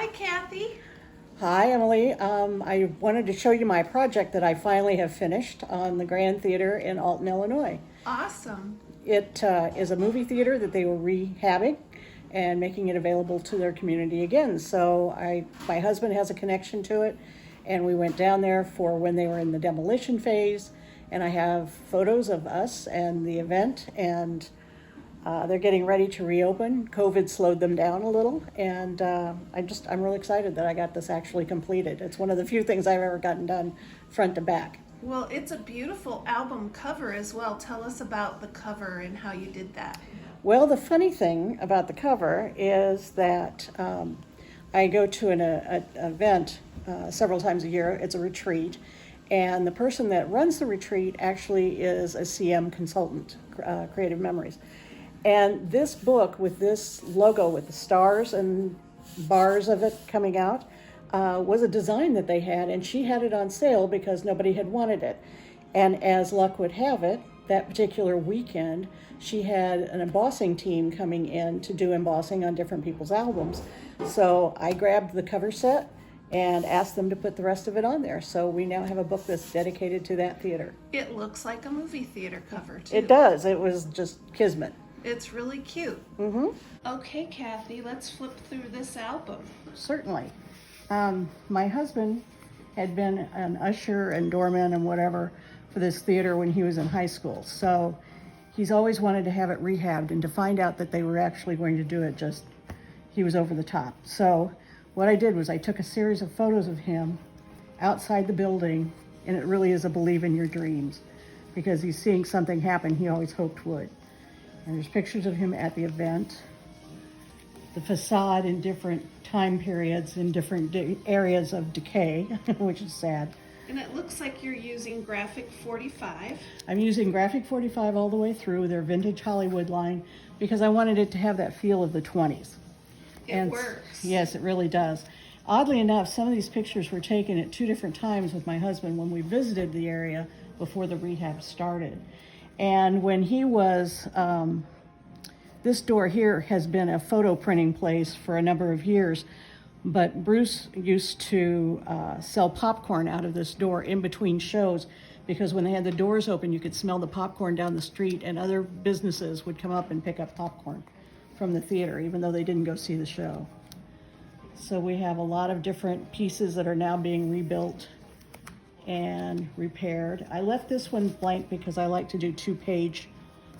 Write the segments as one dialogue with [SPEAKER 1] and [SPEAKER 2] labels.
[SPEAKER 1] Hi, Kathy.
[SPEAKER 2] Hi, Emily. I wanted to show you my project that I finally have finished on the Grand Theater in Alton, Illinois.
[SPEAKER 1] Awesome.
[SPEAKER 2] It is a movie theater that they were rehabbing and making it available to their community again. So my husband has a connection to it, and we went down there for when they were in the demolition phase, and I have photos of us and the event, and they're getting ready to reopen. COVID slowed them down a little, and I'm really excited that I got this actually completed. It's one of the few things I've ever gotten done front to back.
[SPEAKER 1] Well, it's a beautiful album cover as well. Tell us about the cover and how you did that.
[SPEAKER 2] Well, the funny thing about the cover is that I go to an event several times a year. It's a retreat, and the person that runs the retreat actually is a CM consultant, Creative Memories. And this book with this logo with the stars and bars of it coming out was a design that they had, and she had it on sale because nobody had wanted it. And as luck would have it, that particular weekend, she had an embossing team coming in to do embossing on different people's albums. So I grabbed the cover set and asked them to put the rest of it on there. So we now have a book that's dedicated to that theater.
[SPEAKER 1] It looks like a movie theater cover, too.
[SPEAKER 2] It does. It was just kismet.
[SPEAKER 1] It's really cute.
[SPEAKER 2] Mm-hmm.
[SPEAKER 1] Okay, Kathy, let's flip through this album.
[SPEAKER 2] Certainly. My husband had been an usher and doorman and whatever for this theater when he was in high school. So he's always wanted to have it rehabbed, and to find out that they were actually going to do it, he was over the top. So what I did was I took a series of photos of him outside the building, and it really is a believe in your dreams, because he's seeing something happen he always hoped would. And there's pictures of him at the event, the facade in different time periods, in different areas of decay, which is sad.
[SPEAKER 1] And it looks like you're using Graphic 45.
[SPEAKER 2] I'm using Graphic 45 all the way through, their vintage Hollywood line, because I wanted it to have that feel of the 20s.
[SPEAKER 1] It works.
[SPEAKER 2] Yes, it really does. Oddly enough, some of these pictures were taken at 2 different times with my husband when we visited the area before the rehab started. And when he was, this door here has been a photo printing place for a number of years, but Bruce used to sell popcorn out of this door in between shows, because when they had the doors open, you could smell the popcorn down the street, and other businesses would come up and pick up popcorn from the theater, even though they didn't go see the show. So we have a lot of different pieces that are now being rebuilt and repaired. I left this one blank because I like to do 2-page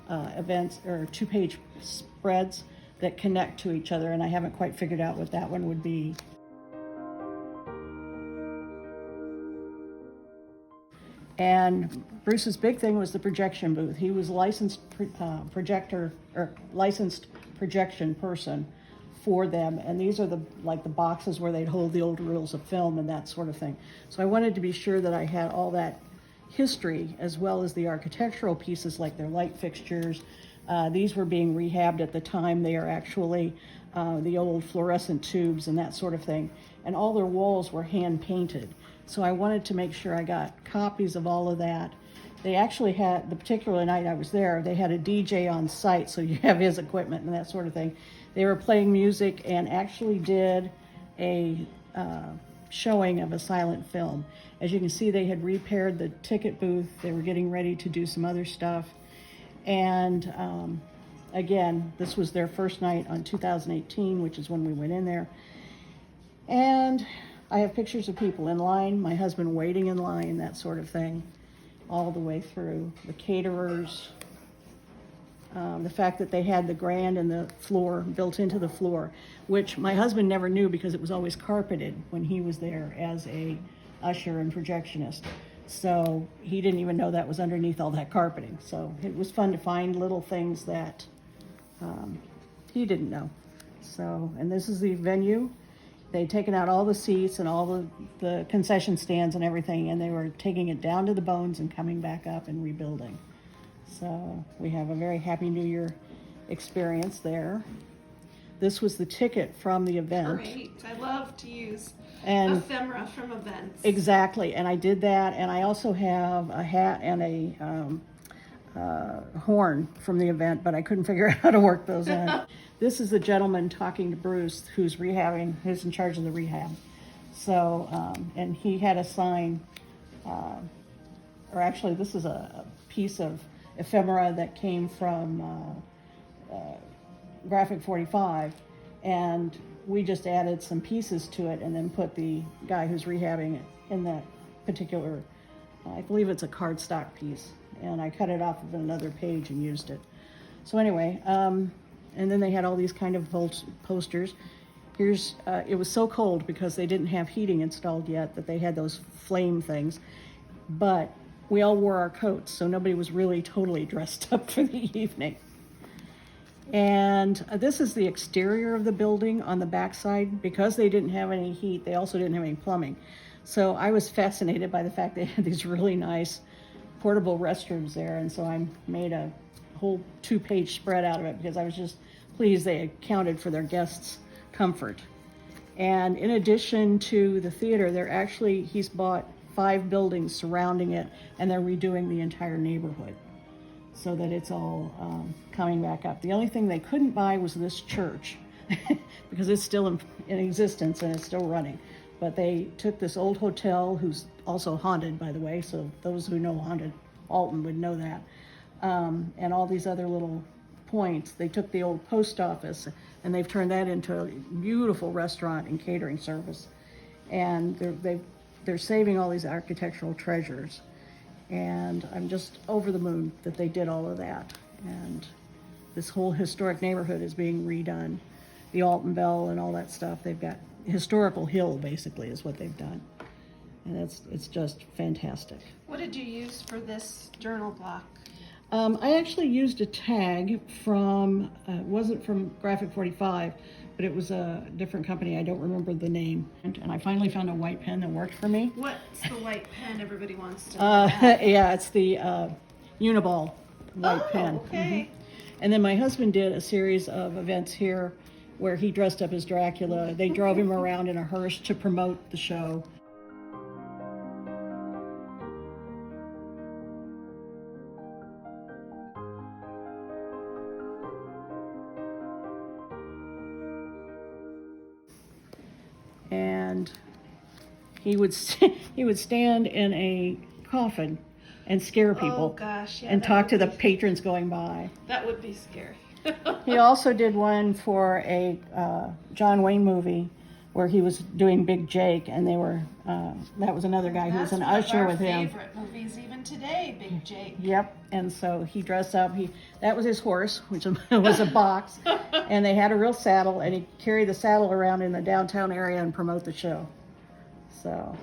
[SPEAKER 2] events, or 2-page spreads that connect to each other, and I haven't quite figured out what that one would be. And Bruce's big thing was the projection booth. He was a licensed licensed projection person for them, and these are the boxes where they'd hold the old reels of film and that sort of thing. So I wanted to be sure that I had all that history, as well as the architectural pieces like their light fixtures. These were being rehabbed at the time. They are actually the old fluorescent tubes and that sort of thing, and all their walls were hand painted. So I wanted to make sure I got copies of all of that. They actually had, the particular night I was there, they had a DJ on site, so you have his equipment and that sort of thing. They were playing music and actually did a showing of a silent film. As you can see, they had repaired the ticket booth. They were getting ready to do some other stuff. And again, this was their first night on 2018, which is when we went in there. And I have pictures of people in line, my husband waiting in line, that sort of thing, all the way through. The caterers, the fact that they had the grand and the floor built into the floor, which my husband never knew because it was always carpeted when he was there as a usher and projectionist. So he didn't even know that was underneath all that carpeting. So it was fun to find little things that he didn't know. So, and this is the venue. They'd taken out all the seats and all the concession stands and everything, and they were taking it down to the bones and coming back up and rebuilding. So we have a very Happy New Year experience there. This was the ticket from the event.
[SPEAKER 1] Great. I love to use
[SPEAKER 2] and
[SPEAKER 1] ephemera from events.
[SPEAKER 2] Exactly, and I did that, and I also have a hat and horn from the event, but I couldn't figure out how to work those in. This is the gentleman talking to Bruce who's in charge of the rehab. So, and he had a sign, or actually this is a piece of ephemera that came from Graphic 45, and we just added some pieces to it and then put the guy who's rehabbing it in that particular, I believe it's a cardstock piece, and I cut it off of another page and used it. So anyway, and then they had all these kind of posters. Here's, it was so cold because they didn't have heating installed yet that they had those flame things, but we all wore our coats, so nobody was really totally dressed up for the evening. And this is the exterior of the building on the backside. Because they didn't have any heat, they also didn't have any plumbing. So I was fascinated by the fact they had these really nice portable restrooms there, and so I made a whole 2-page spread out of it because I was just pleased they accounted for their guests' comfort. And in addition to the theater, he's bought 5 buildings surrounding it, and they're redoing the entire neighborhood so that it's all coming back up. The only thing they couldn't buy was this church because it's still in existence and it's still running. But they took this old hotel, who's also haunted, by the way, so those who know haunted Alton would know that, and all these other little points. They took the old post office and they've turned that into a beautiful restaurant and catering service. And they're saving all these architectural treasures. And I'm just over the moon that they did all of that. And this whole historic neighborhood is being redone. The Alton Bell and all that stuff. They've got historical hill, basically, is what they've done. And it's just fantastic.
[SPEAKER 1] What did you use for this journal block?
[SPEAKER 2] I actually used a tag from, it wasn't from Graphic 45, but it was a different company. I don't remember the name. And I finally found a white pen that worked for me.
[SPEAKER 1] What's the white pen everybody wants to know about?
[SPEAKER 2] Yeah, it's the Uniball white pen.
[SPEAKER 1] Okay.
[SPEAKER 2] And then my husband did a series of events here where he dressed up as Dracula. They drove him around in a hearse to promote the show. And he would stand in a coffin and scare people.
[SPEAKER 1] Oh gosh, yeah,
[SPEAKER 2] and talk to the patrons going by.
[SPEAKER 1] That would be scary.
[SPEAKER 2] He also did one for a John Wayne movie where he was doing Big Jake, and they were that was another guy who was an usher with him.
[SPEAKER 1] That's one of our favorite movies even today, Big Jake.
[SPEAKER 2] Yep, and so he dressed up. That was his horse, which was a box, and they had a real saddle, and he carried the saddle around in the downtown area and promote the show. So,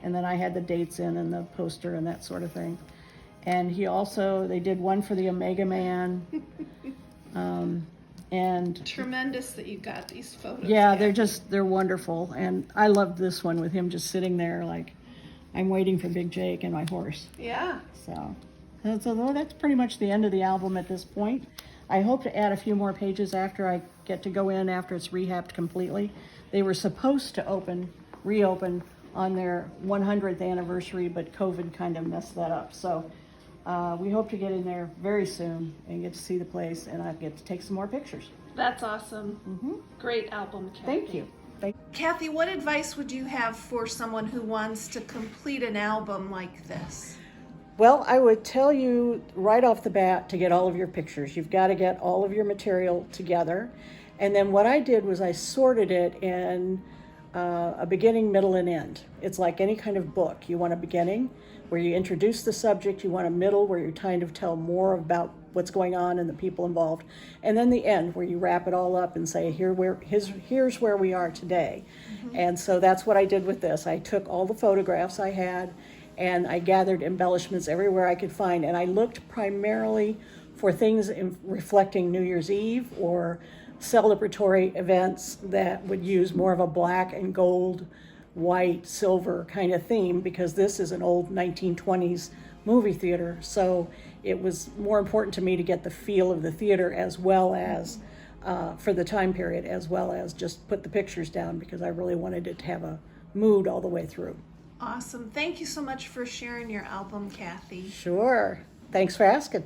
[SPEAKER 2] and then I had the dates in the poster and that sort of thing. And they did one for the Omega Man. And
[SPEAKER 1] tremendous that you got these photos.
[SPEAKER 2] Yeah, they're wonderful. And I loved this one with him just sitting there like, I'm waiting for Big Jake and my horse.
[SPEAKER 1] Yeah.
[SPEAKER 2] So that's pretty much the end of the album at this point. I hope to add a few more pages after I get to go in after it's rehabbed completely. They were supposed to reopen on their 100th anniversary, but COVID kind of messed that up. So we hope to get in there very soon and get to see the place, and I get to take some more pictures.
[SPEAKER 1] That's awesome.
[SPEAKER 2] Mm-hmm.
[SPEAKER 1] Great album, Kathy.
[SPEAKER 2] Thank you.
[SPEAKER 1] Kathy, what advice would you have for someone who wants to complete an album like this?
[SPEAKER 2] Well, I would tell you right off the bat to get all of your pictures. You've got to get all of your material together. And then what I did was I sorted it in a beginning, middle, and end. It's like any kind of book. You want a beginning where you introduce the subject. You want a middle where you kind of tell more about what's going on and the people involved. And then the end where you wrap it all up and say, here's where we are today. Mm-hmm. And so that's what I did with this. I took all the photographs I had and I gathered embellishments everywhere I could find. And I looked primarily for things reflecting New Year's Eve or celebratory events that would use more of a black and gold, white, silver kind of theme, because this is an old 1920s movie theater. So it was more important to me to get the feel of the theater as well as for the time period, as well as just put the pictures down, because I really wanted it to have a mood all the way through.
[SPEAKER 1] Awesome. Thank you so much for sharing your album, Kathy.
[SPEAKER 2] Sure. Thanks for asking.